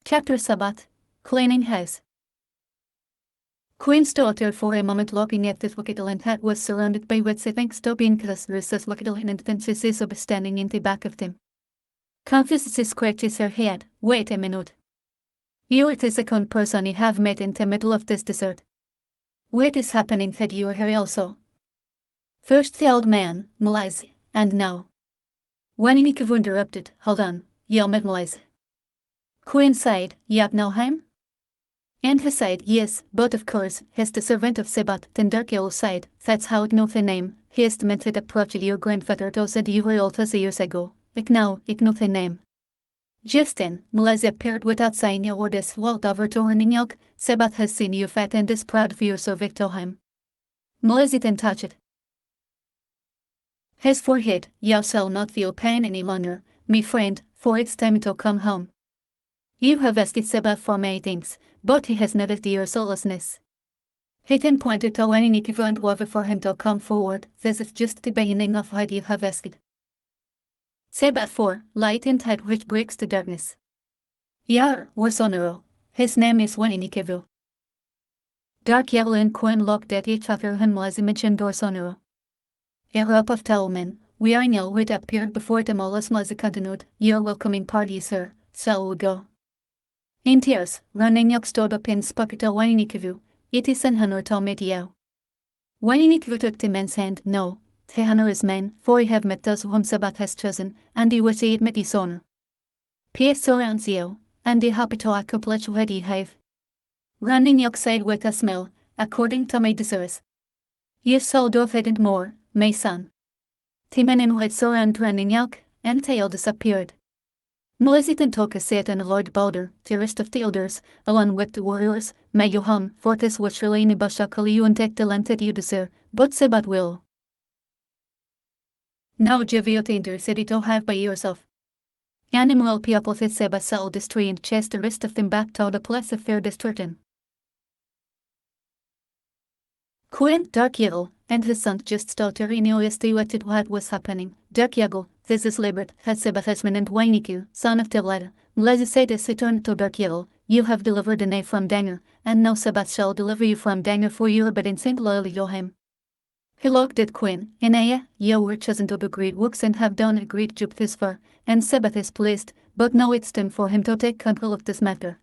Chapter 7 Cleaning House. Queen stood there for a moment looking at this wicked and hat was surrounded by what she thinks to be incredulous as wicked and then she sees Soba standing in the back of them. Confused she scratches her head. Wait a minute. You are the second person you have met in the middle of this desert. What is happening that you are here also? First the old man, Melise, and now. Wannéyékéቩ interrupted. Hold on, you met Melise. Queen sighed. You have no home? And he sighed. Yes, but of course, he's the servant of Sebat. Then Darkiel sighed. That's how it know the name. He estimated approached your grandfather to said you were all 30 years ago. But now, it know the name. Just then, Melise appeared without saying a word as walked over to Wannéyékéቩ. Sebat has seen you fat and is proud of you so Victor him. Melise then touched it. His forehead. You shall not feel pain any longer, me friend, for it's time to come home. You have asked Sebat for many things, but he has noticed your soullessness. He then pointed to Wannéyékéቩ and waved for him to come forward. This is just the beginning of what you have asked. Sebat 4, light and tide which breaks the darkness. Yar was honorable. His name is Wannéyékéቩ. Darkiel and Queen looked at each other and Melise mentioned Sonoro. A group of tall men, wearing yellow wood appeared before them all as Melise continued. Your welcoming party, sir, shall we go? In tears, Wannéyékéቩ stood up and spoke to Wannéyékéቩ. It is an honor to meet you. Wannéyékéቩ took the man's hand. No, the honor is mine, for I have met those whom Sebat has chosen, and I wish I admit his honor. Peace surrounds you, and I hope to accomplish what you have. Wannéyékéቩ said with a smile, according to my desires. You shall do that and more, my son. The men in white surrounded Wannéyékéቩ, and they all disappeared. Melise then took a seat and Lord Balder, the rest of the elders, along with the warriors, may you home, for this was surely in Bashakali you and take the land that you desire, but Sebat will. Now give you the intercity to have by yourself. Animal people that Sebat shall destroy and chase the rest of them back to the place of their destruction. Queen Darkiel and his son just started to watch what was happening. Darkiel, this is Libert, had Sebat husband and Wannéyékéቩ, son of Tevlada. Melise said as he turned to Darkiel, you have delivered a knife from Danger, and now Sebat shall deliver you from Danger for your obedience loyally to him. He looked at Queen. Inaya, you were chosen to do great works and have done a great job this far, and Sebat is pleased, but now it's time for him to take control of this matter.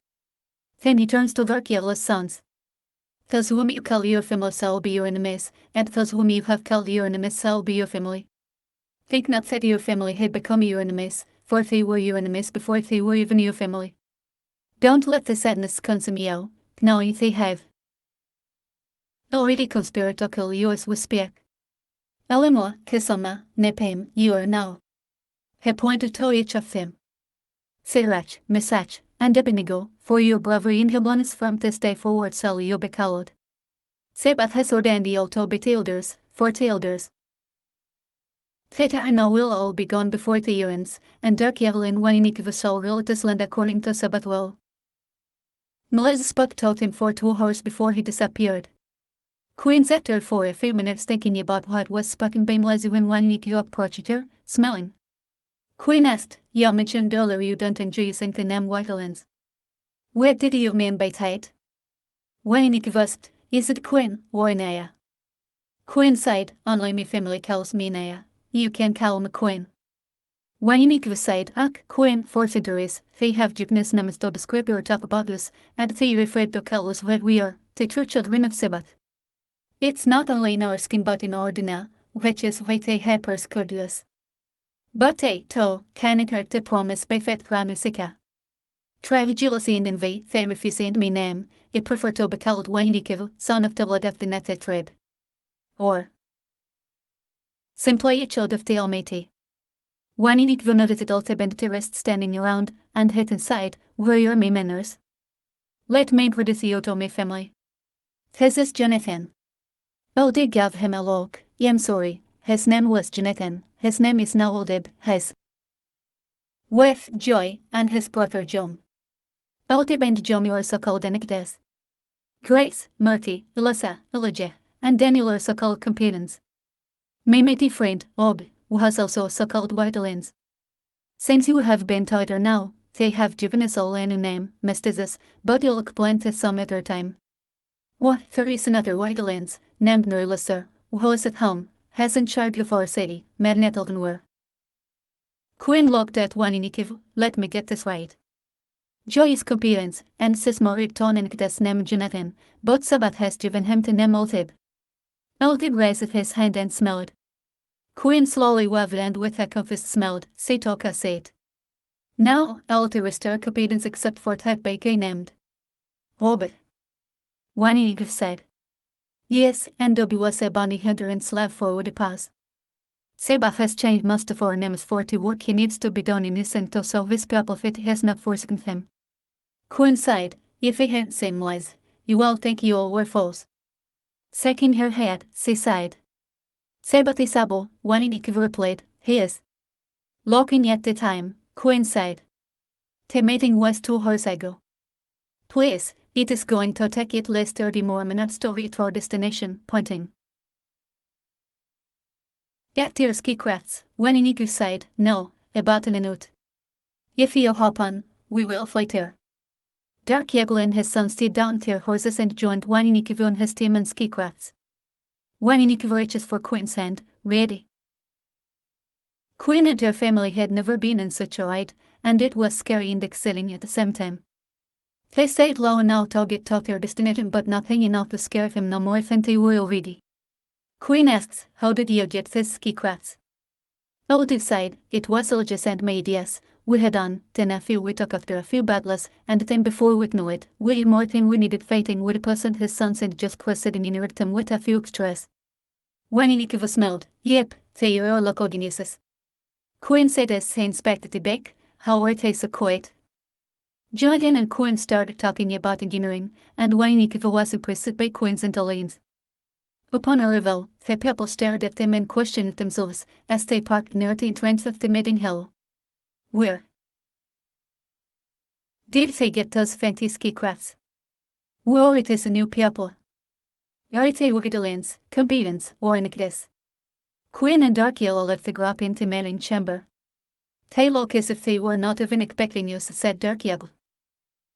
Then he turns to Darkiel's sons. Those whom you call your family shall be your enemies, and those whom you have called your enemies shall be your family. Think not that your family had become your enemies, for they were your enemies before they were even your family. Don't let the sadness consume you, knowing they have already conspired to kill you as we speak. Elimo, Kisama, Nepem, you are now. He pointed to each of them. Sirach, Mesach, and Abednego, for your bravery and humbleness from this day forward shall you be called. Sebat has ordained you to be the elders, for the elders. Theta and now will all be gone before the year ends, and Darkiel and Wannéyékéቩ shall rule this land according to Sebat will. Melise spoke to him for 2 hours before he disappeared. Queen sat there for a few minutes thinking about what was spoken by Melise when Wannéyékéቩ approached her, smiling. Queen asked, you mentioned earlier you don't enjoy using the name Whitelands. What did you mean by that? Wannéyékéቩ asked, is it Queen or Naya? Queen sighed, only my family calls me Naya. You can call me Queen. Wannéyékéቩ sighed, Queen, for centuries, they have given names to describe or talk about us, and they are afraid to call us what we are, the true children of Sebat. It's not only in our skin but in our DNA, which is why they have persecuted us. But they, too, can inherit the promise by faith Ramusika. Try jealousy and envy, they refuse and me name, I prefer to be called Wannéyékéቩ, son of the blood of the Nether tribe. Or simply a child of the Almighty. Wannéyékéቩ noticed all the bandits standing around, and hid inside, where are my manners? Let me introduce you to my family. This is Jonathan. Oh, they gave him a look. I'm sorry, his name was Jonathan, his name is now Oldeb, his wife Joy, and his brother John. Oldeb and John are so called anecdotes. Grace, Marty, Alyssa, Elijah, and Daniel are so called companions. My mighty friend, Ob, was also so called Whitelands. Since you have been tighter now, they have given us all a new name, mestizas, but you'll explain this some other time. What, there is another Widelands, named Nurlusser, who is at home, has in charge of our city, Mernetelgenwer. Quinn looked at Waninikiv, let me get this right. Joy's competence, and Sismorid Toninkides nem Jonathan, but Sabbath has given him to nem Oltib. Oltib raised his hand and smelled. Quinn slowly waved and with a confused smelled, Setoka said. Now, Oltib restored competence except for that Bake named. Robert. Waninikiv said. Yes, and Dobby was a bounty hunter and slave for the pass. Sabbath has changed most of our names for the work he needs to be done in his center, so his people fit has not forsaken him. Quinn sighed, if he had same lies, you all think you all were false. Shaking her head, she sighed. Sabbath is able, Waninikiv replied, he is. Looking at the time, Quinn sighed. The meeting was 2 hours ago. Please, it is going to take at least 30 more minutes to reach our destination, pointing. Get your ski crafts, Waninikiv sighed, no, about a minute. If you hop on, we will fly there. Dark Yagel and his son stayed down their horses and joined Waninikiv on his team and ski crafts. Waninikiv reaches for Quinn's hand, ready. Quinn and her family had never been in such a ride, and it was scary and exciting at the same time. They stayed low enough to get to their destination but nothing enough to scare him no more than they were already. Quinn asks, how did you get these ski crafts? Oltib sighed, it was all just and made yes, we had on, then a few we took after a few battles, and then before we knew it, we more than we needed fighting with a person his sons and just quested in them with a few extras. Waninikiv smelled, yep, they are all local geniuses. Quinn said as he inspected the back, how are they so quiet? Jonathan and Quinn started talking about engineering, and Waninikiv was impressed by Quinn's intelligence. Upon arrival, the people stared at them and questioned themselves as they parked near the entrance of the meeting hall. Where did they get those fancy ski crafts? Well, it is a new people. Are they Wigglylands, competence, or Nikdes? Quinn and Dark Yellow left the group in the meeting chamber. They look as if they were not even expecting you, said Dark Yellow.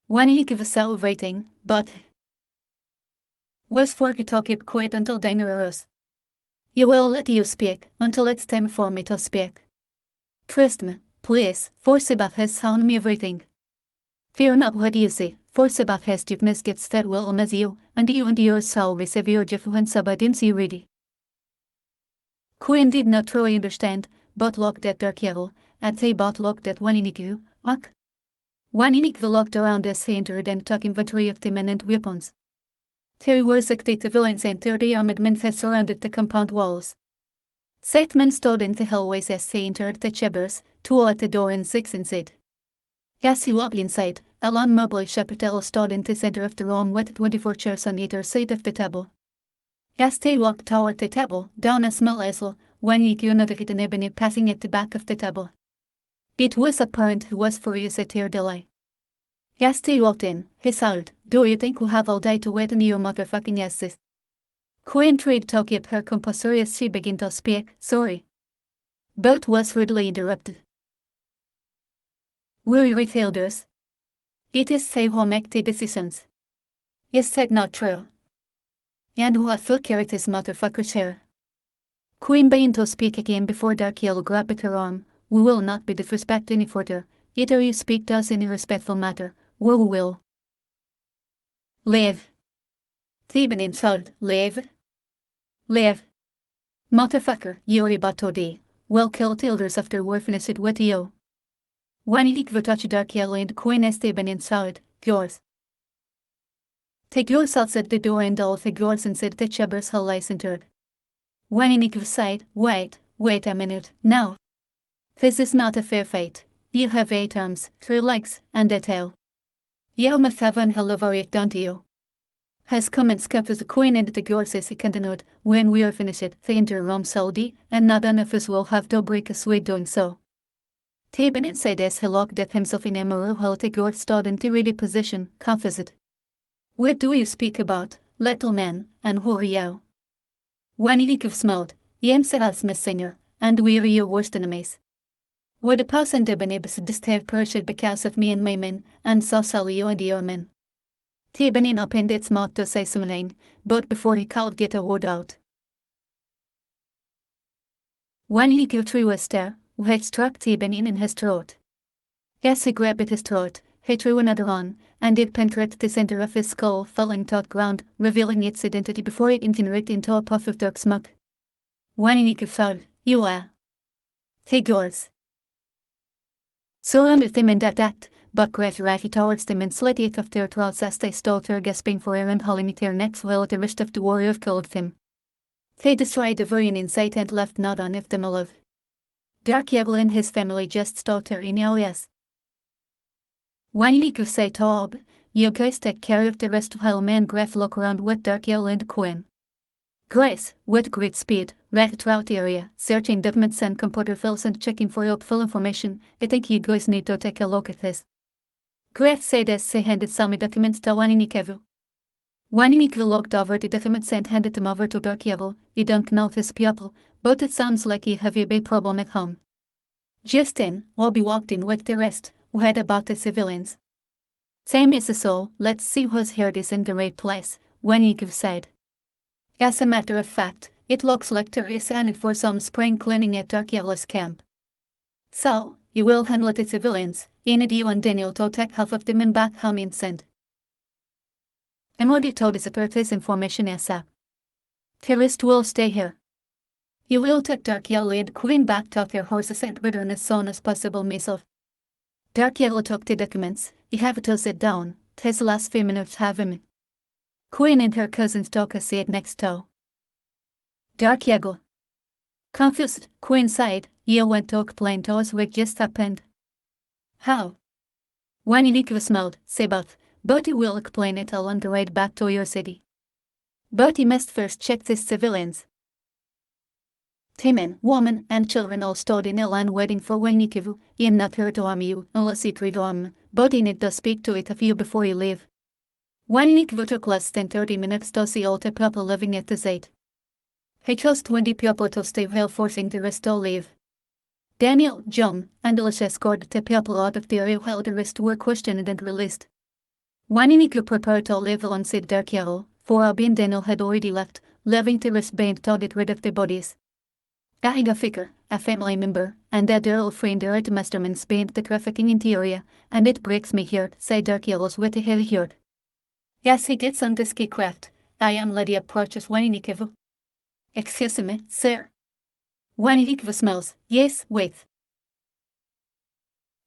Waninikiv was celebrating, but was for to keep quiet until dinner arose. You will let you speak until it's time for me to speak. Trust me, please, for Sabbath has shown me everything. Fear not what you say, for Sabbath has given us gifts that will amaze you, and yours shall receive your gift when Sabbath deems you ready. Quinn did not truly understand, but looked at Dark Yellow, and they both looked at Waninikiv. Waninikiv looked around as he entered and took inventory of the men and weapons. There were 60 civilians and 30 armed men that surrounded the compound walls. 6 men stood in the hallways as they entered the chambers, 2 at the door and 6 inside. As he walked inside, a long mobile chapetel stood in the center of the room with 24 chairs on either side of the table. As they walked toward the table, down a small aisle, Waninikiv noted an ebony passing at the back of the table. It was apparent he was furious at their delay. As they walked in, he shouted, do you think we'll have all day to wait on your motherfucking asses? Quinn tried to keep her composure as she began to speak, sorry. But was rudely interrupted. We're retailers. It is they who make the decisions. Is that not true? And what full carrot is motherfuckers here? Quinn began to speak again before Dark Yellow grabbed her arm. We will not be disrespected any further. Either you speak to us in a respectful matter, or we will leave. Theben insulted, leave. Leave. Motherfucker, you're about to die. We'll kill the elders after we're finished with you. Waninikiv touched Dark Yellow and Quinn as Theben insulted, yours. Take yourselves at the door and all the girls inside the chambers hall entered. Waninikiv sighed, wait a minute, now. This is not a fair fight. You have 8 arms, 3 legs, and a tail. You must have one hell of a weight, don't you? His comments kept the Queen and the girls as he continued, when we are finished, the interim Saudi, and not one of us will have to break a sweat doing so. Theben said as he looked at himself in a mirror while the girl stood in the ready position, confessed. What do you speak about, little man, and who are you? Waninikiv smiled, Yem Sehas Messenger, and we are your worst enemies. Were the pass and Debene besdisthev perished because of me and my men, and Sausalio and your men. Tebenin opened its mouth to say something, but before he could get a word out, Wanyyékéቩ was there, who had struck Tebenin in his throat. As he grabbed at his throat, he threw another on, and it penetrated the center of his skull, falling to the ground, revealing its identity before it incinerated into a puff of dark smoke. Wanyyékéቩ fell, you are. Take yours. So under them and that, but gradually towards them and slit it of their throats as they stood there gasping for air and hauling at their necks while the rest of the warrior killed them. They destroyed the Varian in sight and left not one of them alive. Yeagle and his family just stood there in areas. Wanyyékéቩ said to Ob, you guys take care of the rest while men Graf look around with Yeagle and Quinn. Grace, with great speed, ran throughout the area, searching documents and computer files and checking for helpful information. I think you guys need to take a look at this. Graf said as he handed some documents to Wanyyékéቩ. Wanyyékéቩ looked over the documents and handed them over to Yeagle. You don't know his people, but it sounds like you have a big problem at home. Just then, Obi walked in with the rest, who had about the civilians. Same is so, let's see whose heart is in the right place, Wanyyékéቩ said. As a matter of fact, it looks like there is a need for some spring cleaning at Yeagle's camp. So, you will handle the civilians, you need you and Daniel to take half of the men back home and send. I'm already told us about this information ASAP. The rest will stay here. You will take Yeagle and Quinn back to their horses and return as soon as possible myself. Yeagle took the documents, you have to sit down, his last few minutes have him. Quinn and her cousins took a seat next to Yeagle. Confused, Quinn sighed, you went to explain to us what just happened. How? Wanyyékéቩ smiled, Sabath, but you will explain it all on the way back to your city. But you must first check the civilians. The men, women, and children all stood in a line waiting for Wanyyékéቩ. You not here to harm you, unless you treat harm, but you need to speak to it of you before you leave. Wanyyékéቩ took less than 30 minutes to see all the people living at the site. He chose 20 people to stay while forcing the rest to leave. Daniel, John, and Alicia escorted the people out of the area while the rest were questioned and released. Wanyyékéቩ prepared to leave alongside Yeagle, for Obi and Daniel had already left, leaving the rest behind to get rid of the bodies. I had a figure, a family member, and that their old friend are the masterminds behind the trafficking in the area, and it breaks me heart, said Yeagle's with a heavy heart. Yes, he gets on this ski craft. I am Lady approaches Wanyyékéቩ. Excuse me, sir. Wanyyékéቩ smells, yes, wait.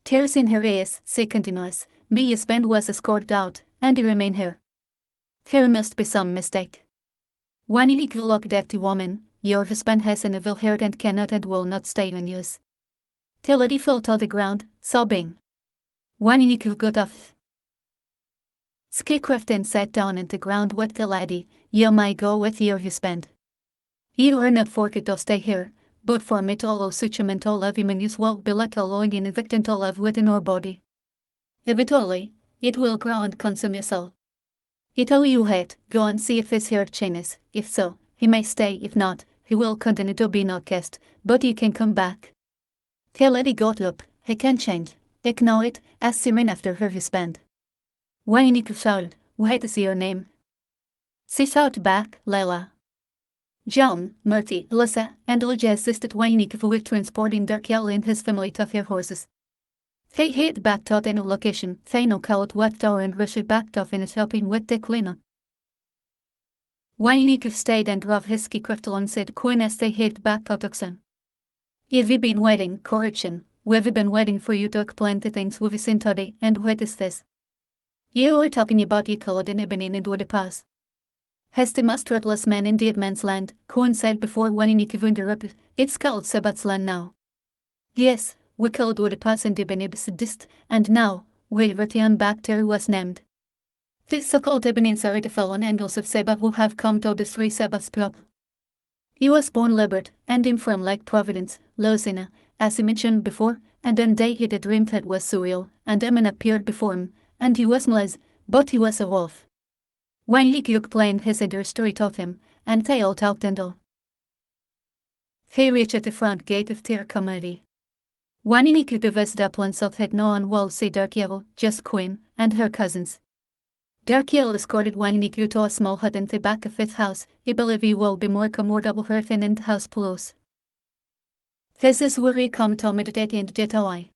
Tears in her eyes, she continues, me husband was escorted out, and he remain here. There must be some mistake. Wanyyékéቩ looked at the woman, your husband has an evil heart and cannot and will not stay in use. The lady fell to the ground, sobbing. Wanyyékéቩ got off Skicraft and sat down on the ground with the lady. You may go with your husband. You are not forced to stay here, but for me to allow such a mental love human use will be like allowing an infectant to live within our body. Eventually, it will grow and consume your soul. It all you hate, go and see if his heart changes. If so, he may stay, if not, he will continue to be an outcast, but he can come back. The lady got up, he can change. They know it, as she ran after her husband. Wanyyékéቩ shouted, what is your name? She shouted back, Layla. John, Murty, Alyssa, and Elijah assisted Wanyyékéቩ with transporting Yeagle and his family to their horses. They hid back to the new location, they now called what tower and rushed back to finish helping with the cleanup. Wanyyékéቩ stayed and drove his ski craft alongside Quinn as they hid back to Tucson. You've been waiting, correction, we've been waiting for you to explain the things we've seen today, and what is this? You were talking about Yeagle and Ebenin and would pass. Has the most ruthless man in the man's land, Quinn said before Wanyyékéቩ interrupted, it's called Sabat's land now. Yes, we killed Woodpass and Ebenin, and now, we return back to who was named. These so-called Ebenins are the fallen angels of Sabat who have come to destroy Sabat's people. He was born Libert, and him from like Providence, Lozina, as he mentioned before, and one day he had a dream that was surreal, and Emin appeared before him, and he was Mlez, but he was a wolf. Wanyyékéቩ explained his entire story to him, and they all talked and all. They reached the front gate of their community. Wanዬይኬቩ divided up oneself had no one will say Darkiel, just Queen, and her cousins. Darkiel escorted Wanዬyikeቩ to a small hut in the back of his house. He believed he will be more comfortable here than in the house plus. This is where he come to meditate and get away.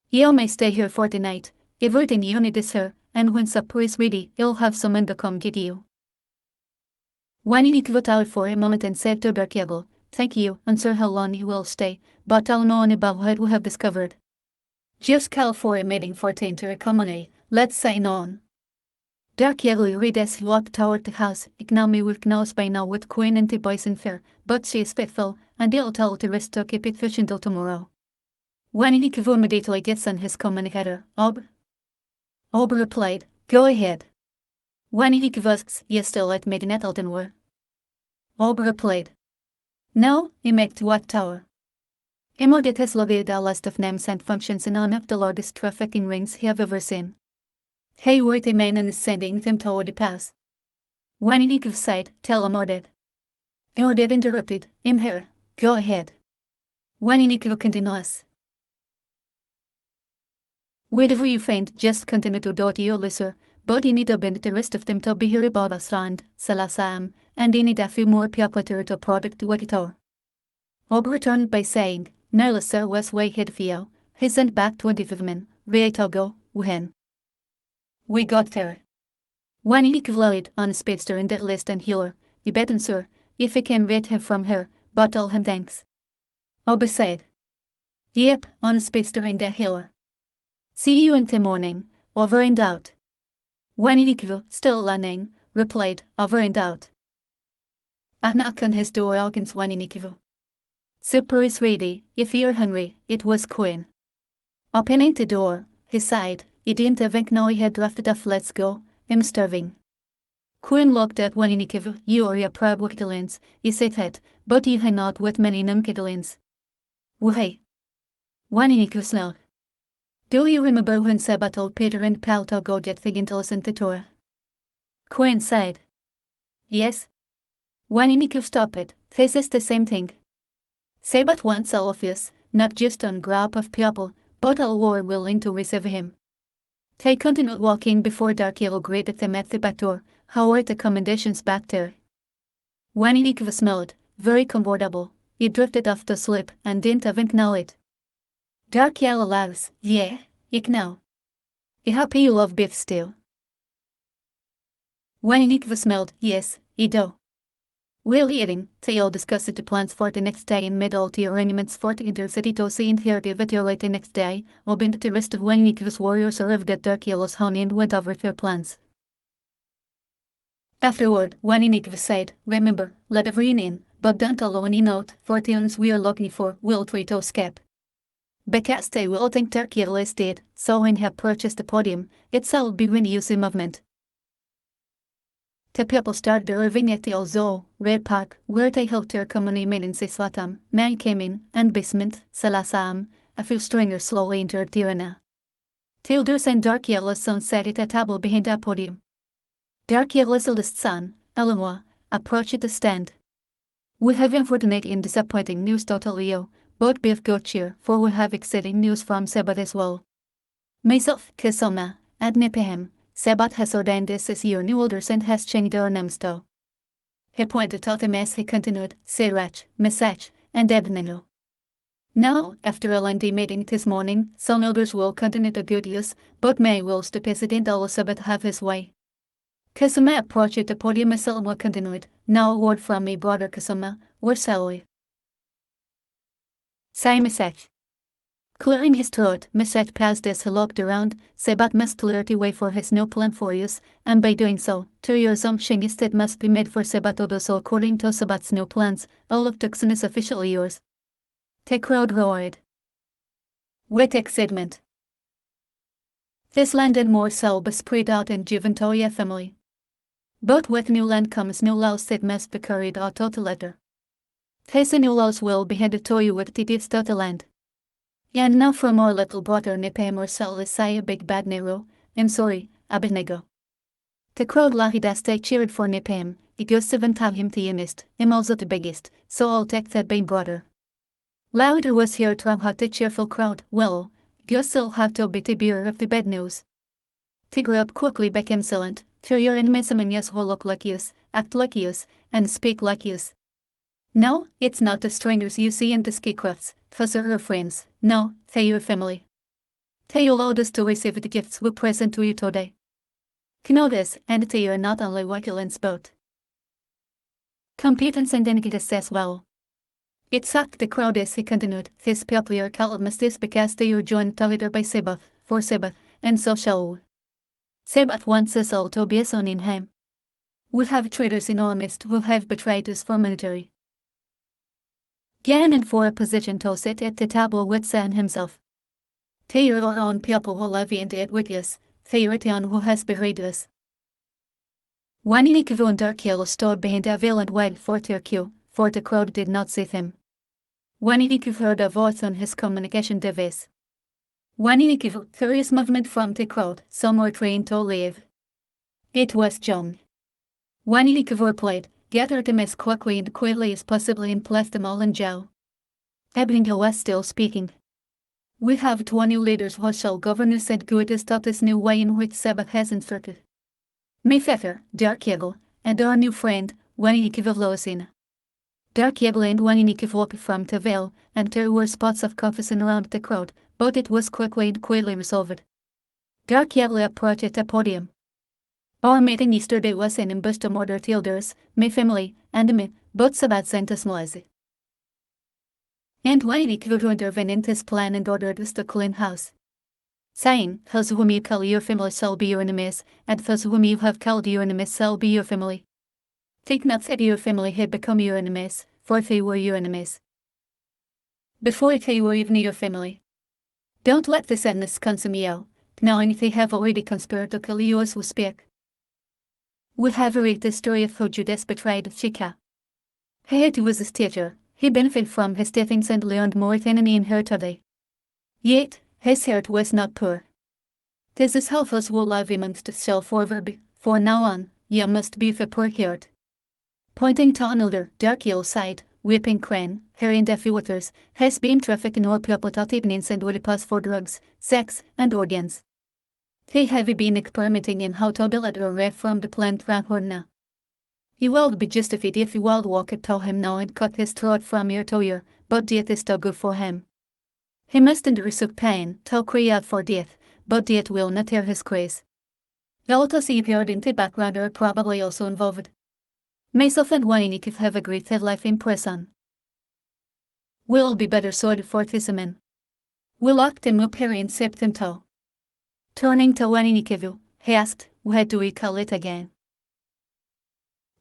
You may stay here for the night. Everything you need is here, and when supper is ready, you'll have someone to come get you. Wanዬyikeቩ thought for a moment and said to Darkiel, "Thank you, unsure how long you will stay, but I'll know about what we have discovered. Just call for a meeting for the entire company, let's sign on." Darkiel read as he walked toward the house. Economy work knows by now with Queen and the boys in fair, but she is faithful, and they'll tell the rest to keep it fish until tomorrow. Wanዬyikeቩ immediately gets on his communicator. Ob replied, "Go ahead." Wanዬyikeቩ asks, "You still at Medinet Altenwar?" Ob replied, "No, I make to what tower?" Emodet has located a list of names and functions in one of the largest trafficking rings he have ever seen. Hey, wait a man and is sending them toward the pass. Wanዬyikeቩ said, "Tell Emodet." Emodet interrupted, "I'm here, go ahead." Wanዬyikeቩ continues. Whatever you find, just continue to do your lesser, but you need to bend the rest of them to be here about us round, Salasam, and you need a few more people to product what it are. Ob returned by saying, "Now lesser was way ahead of you." He sent back 25 men, ready to go, when we got there. Wanዬyikeቩ loaded on a speedster in that list and healer. "You bet him, sir, if he can get him from here, but tell him thanks." Ob said, "Yep, on a speedster in that healer. See you in the morning, over and out." Wanዬyikeቩ, still learning, replied, "Over and out." A knock on his door awakens Wanዬyikeቩ. "Supper is ready, if you're hungry." It was Queen. Opening the door, he sighed. "You didn't think now he had drafted off, let's go, I'm starving." Queen looked at Wanዬyikeቩ. "You are a proud Wickedlands," he said that, "but you hang not with many non-Wickedlands." "Why?" Wanዬyikeቩ snarled. "Do you remember when Seba told Peter and Paul to go get the Gentiles in the Torah?" Queen said, "Yes." Wanዬyikeቩ stopped. "This is the same thing. Seba wants all of us, not just one group of people, but all who are willing to receive him." They continued walking before Darkiel greeted them at the back door. "How are the commendations back there?" Wanዬyikeቩ smiled. "Very comfortable." He drifted off to sleep and didn't even know it. Darkiel laughs. "Yeah, you know. I hope you love beef stew." Wanዬyikeቩ smiled. "Yes, I do." While eating, they all discussed the plans for the next day and made all the arrangements for the intercity to see and hear the video late the next day. Obin the rest of Wanዬyikeቩ's warriors arrived at Darkiel's home and went over their plans. Afterward, Wanዬyikeቩ said, "Remember, let everyone in, but don't allow any note, for the ones we are looking for will try to escape. Because they will think Darkiel is dead, so when he have purchased the podium, it'll be when use the movement." The people started arriving at the old zoo, Red Park, where they held their company meetings in Slatam. Men came in, and basement, Salasam, a few stringers slowly entered the arena. Theodorus and Darkiel's son sat at a table behind the podium. Darkiel's eldest son, Elanwa, approached the stand. "We have unfortunate and disappointing news to tell you, but be of good cheer, for we have exciting news from Sebat as well. Myself, Kisoma, and Nepehem, Sebat has ordained us as your new elders and has changed our names to." He pointed to them as he continued, "Sirach, Mesach, and Abednego. Now, after a lengthy meeting this morning, some elders will continue to good use, but may wills the president Sebat have his way." Kisoma approached the podium as Elmo continued, "Now a word from me, brother Kisoma, where shall we?" Say Mesach. Clearing his throat, Mesach passed as he looked around. "Sebat must clear the way for his new plan for us, and by doing so, to your assumption is that must be made for Sebat to do so according to Sebat's new plans. All of Tucson is officially yours." The crowd roared. With excitement. This land and more shall be spread out and given to your family. But with new land comes new laws that must be carried out to the letter. These new laws will be handed to you with the deeds to the land. And now from our little brother Nepehem or shall say a big bad Nero, I'm sorry, Abednego. The crowd laughed as they cheered for Nepehem. "It goes 7 times him the youngest, him also the biggest, so I'll take that big brother." Louder was heard from the cheerful crowd. Well, guess you'll have to be the bearer of the bad news. They grew up quickly became silent. To your enemies who look like yous, act like yous, and speak like yous. No, it's not the strangers you see in the ski crafts, those are your friends. No, they're your family. They allowed us to receive the gifts we present to you today. Know this, and they are not only violence but competence and iniquitous as well. It sucked the crowd as he continued. This popular calumnist is because they are joined together by Sabbath, for Sabbath, and so shall we. Sabbath wants us all to be sown in him. We have traitors in our midst who have betrayed us for military gain and for a position to sit at the table with San himself. They are our own people who love and eat with us, they are the one who has betrayed us. Wanዬይኬቩ and Darkiel stood behind a veil and waited for their cue, for the crowd did not see them. Wanዬyikeቩ heard a voice on his communication device. Wanዬyikeቩ, curious movement from the crowd, some were trained to leave. It was John. Wanዬyikeቩ replied, gather them as quickly and quietly as possible and place them all in jail. Abhingil was still speaking. We have 20 leaders who shall govern us and guide us to this new way in which Sabbath has instructed. My father, Darkiel, and our new friend, Wanዬyikeቩ Losina. Darkiel and Wanዬyikeቩ walked from the veil, and there were spots of confusion around the crowd, but it was quickly and quietly resolved. Darkiel approached the podium. Our meeting yesterday was an ambush to murder the elders, my family, and me, but Sabbath sent us noisy. And Wanዬyikeቩ intervened in this plan and ordered us to clean house, saying, those whom you call your family shall be your enemies, and those whom you have called your enemies shall be your family. Think not that your family had become your enemies, for they were your enemies before they were even your family. Don't let the sadness consume you, knowing they have already conspired to kill you as we speak. We have read the story of how Judas betrayed Chica. He was his teacher, he benefited from his teachings and learned more than any inherited. Yet, his heart was not poor. This is how those who love him must shall forever be, for now on, you must be of a poor heart. Pointing to another, Darkiel sighed, weeping crane, Harry and Effie Waters, has been trafficking our people at evenings and would pass for drugs, sex, and organs. They have been experimenting in how to build a ref from the plant Rahorna. He will be justified if you will walk it to him now and cut his throat from ear to ear, but death is too good for him. He mustn't receive pain, to cry out for death, but death will not hear his cries. The autos he heard in the background are probably also involved. Myself and Wanዬyikeቩ have agreed that life in prison will be better suited for this man. We locked him up here and sipped him too. Turning to Wanዬyikeቩ, he asked, what do we call it again?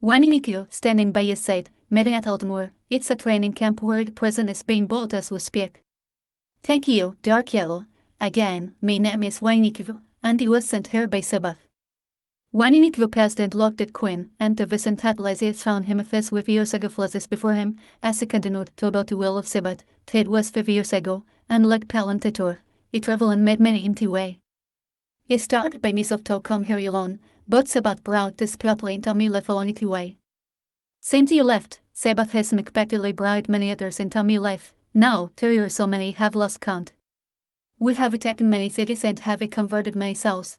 Wanዬyikeቩ, standing by his side, made at Altenmoor, it's a training camp where the prison is being built as we speak. Thank you, Darkiel. Again, my name is Wanዬyikeቩ, and I was sent here by Sabbath. Wanዬyikeቩ passed and looked at Quinn, and the Vincent had lazy found him a face with years ago flashes before him, as he continued to about the will of Sabbath. It was 5 years ago, and like Palantetour, he traveled and made many empty way. He started by myself to come here alone, but Sabbath brought this people into my life along the way. Since you left, Sabbath has unexpectedly brought many others into my life. Now, there are so many have lost count. We have taken many cities and have converted many souls.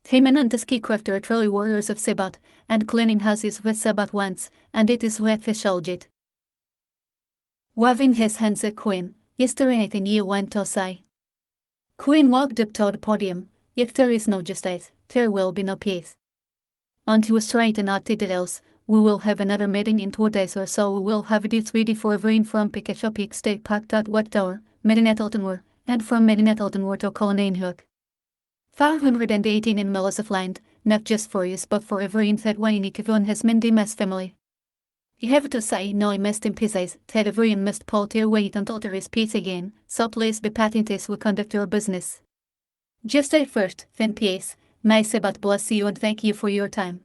Him and the ski crafter are truly warriors of Sabbath, and cleaning houses with Sabbath wants, and it is what they shall get. Waving his hands at Quinn, is there anything you want to say? Quinn walked up to the podium. If there is no justice, there will be no peace. Until straighten out the details, we will have another meeting in 2 days or so. We will have it ready for everyone from Pikachu Peak State Park to Wattower, Medinet Altenmoor, and from Medinet Altenmoor to Coloneinhoek. 518 in miles of land, not just for us but for everyone that Wanዬyikeቩ and his Mindimas family. You have to say no must in pieces, that everyone must pull their weight until there is peace again, so please be patient as we conduct our business. Just at first, then peace. May Sabbath bless you and thank you for your time.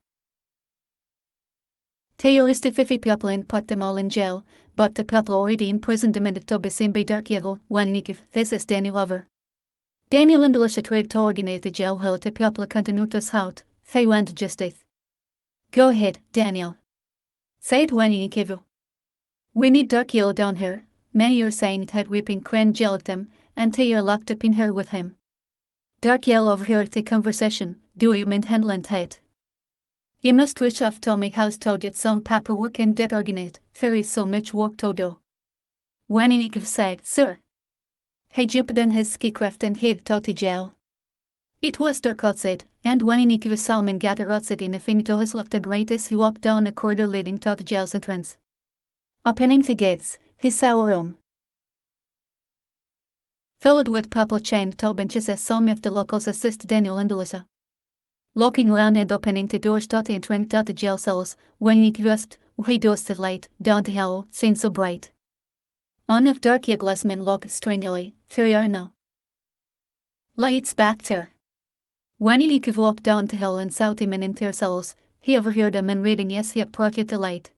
They arrested 50 people and put them all in jail, but the people already in prison demanded to be seen by Darkiel. Wanዬyikeቩ, this is Daniel Over. Daniel and Alicia tried to organize the jail how the people continued us out. They want justice. Go ahead, Daniel. Said Wanዬyikeቩ. We need Darkiel down here. many are saying it had weeping cran gelled them, and they are locked up in her with him. Dark yell overheard the conversation, do you mean handland het? You must wish off Tommy house to get some paperwork and get organized, there is so much work to do. Wannynick said, sir. He jumped on his skicraft and headed to the jail. It was dark outside, and Wannynick saw him gather outside in a finito his left and right as he walked down a corridor leading to the jail's entrance. Opening the gates, he saw a room filled with purple chained tall benches as some of the locals assisted Daniel and Alyssa. Locking around and opening the doors to the entrance to the jail cells, Wannynick asked, why does the light down the hall seem so bright? On of dark glass men looked strangely, there are no lights back there. Wannynick walked down the hill and saw the men in their cells. He overheard a man reading as he approached the light.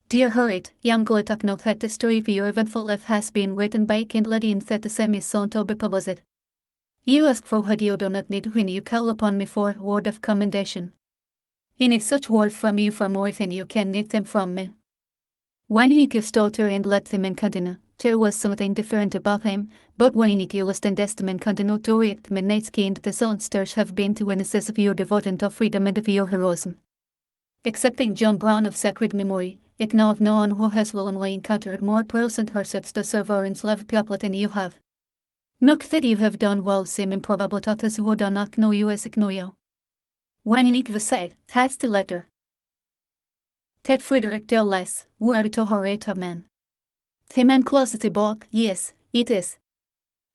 Dear Harriet, young Glitok note that the story of your eventful life has been written by Kindledy and that the same is soon to be published. You ask for what you do not need when you call upon me for a word of commendation. I need such word from you for more than you can need them from me. Wannynick stood her and let the man continue. There was something different about him, but Wannynick listened as the man continued to read the midnight and the sonsters have been to witnesses of your devotion to freedom and of your heroism. Excepting John Brown of sacred memory, it know of no one who has willingly encountered more perils and hardships to serve our enslaved people than you have. Not that you have done well seem improbable to us who do not know you as I know you. Wannynick said, that's the letter. Ted Frederick del Les, were to Harriet of man. The man closed the book, yes, it is.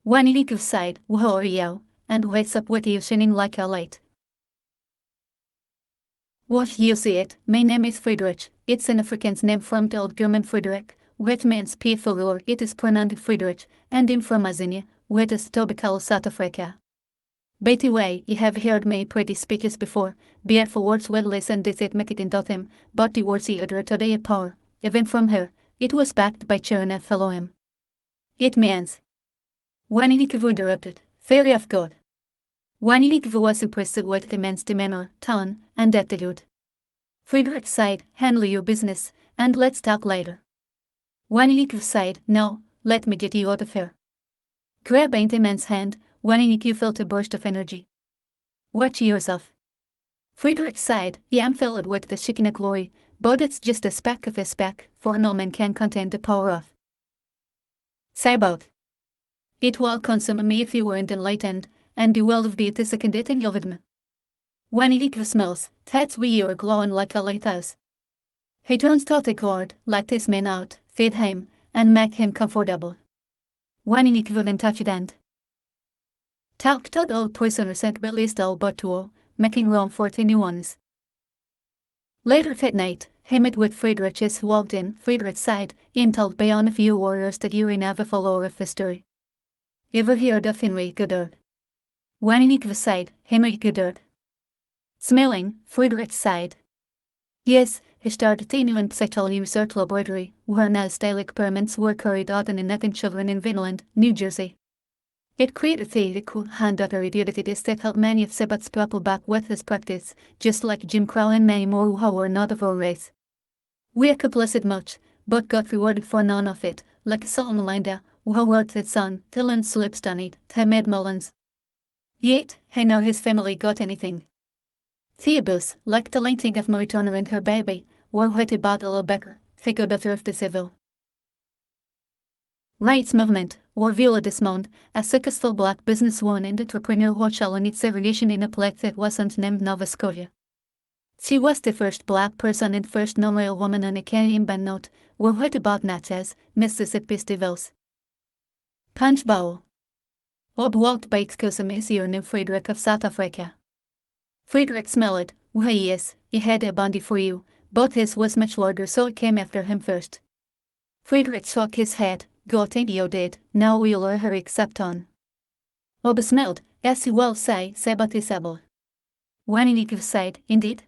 Wannynick sighed, who are you, and wakes up with you shining like a light. What you see it, my name is Friedrich, it's an African's name from the old German Friedrich, which means peaceful or it is pronounced Friedrich, and I'm from Azinia, which is tropical South Africa. By the way, you have heard me pretty speeches before, beautiful words well listened did it make it into them, but the words he uttered today a power, even from her, it was backed by cheer and follow him. It means. Wannynick interrupted, very of God. Wannynick was impressed with the man's demeanor, tone, and attitude. Friedrich sighed, handle your business, and let's talk later. Wannynick sighed, no, let me get you out of here. Grabbing the man's hand, Wannynick felt a burst of energy. Watch yourself. Friedrich sighed, yeah, I'm filled with the Shekinah glory, but it's just a speck of a speck, for no man can contain the power of. Say about. It will consume me if you weren't enlightened, and the world of the is a condition of it. Wannynick smells, that's why you're glowing like a lighthouse. He turns to the cord, let this man out, feed him, and make him comfortable. Wannynick wouldn't touch it and talk to the old prisoners and released all but two, making room for the new ones. Later that night, he met with Friedrich as he walked in. Friedrich sighed, I'm told by one of you warriors that you're an avid follower of history. Ever heard of Henry Goddard? Wannynick sighed, Henry Goddard. Smiling, Friedrich sighed. Yes, he started a new and psychal research laboratory, where now style experiments were carried out on 11 children in Vinland, New Jersey. It created a cool hand-out ideas that helped many of Sabbath's people back with his practice, just like Jim Crow and many more who were not of our race. We accomplished much, but got rewarded for none of it, like Solomon Linda, who wrote his son, Dylan slipped on it, Hamed Mullins. Yet, he know his family got anything. Theobus, like the linting of Maritona and her baby, were what about a little better, they could observe the civil rights movement, or Viola Desmond, a successful black businesswoman and entrepreneur who challenged segregation in a place that wasn't named Nova Scotia. She was the first black person and first non-real woman on a Canadian banknote, or what about Natchez, Mississippi's devils. Punch Bowl. Ob walked by excuse your name Friedrich of South Africa. Friedrich smelled, why yes, he had a bounty for you, but his was much larger so it came after him first. Friedrich shook his head, go think you did, now we'll her accept on. Ob smelled, as you well say, Sabbath is able. Wannynick sighed, indeed.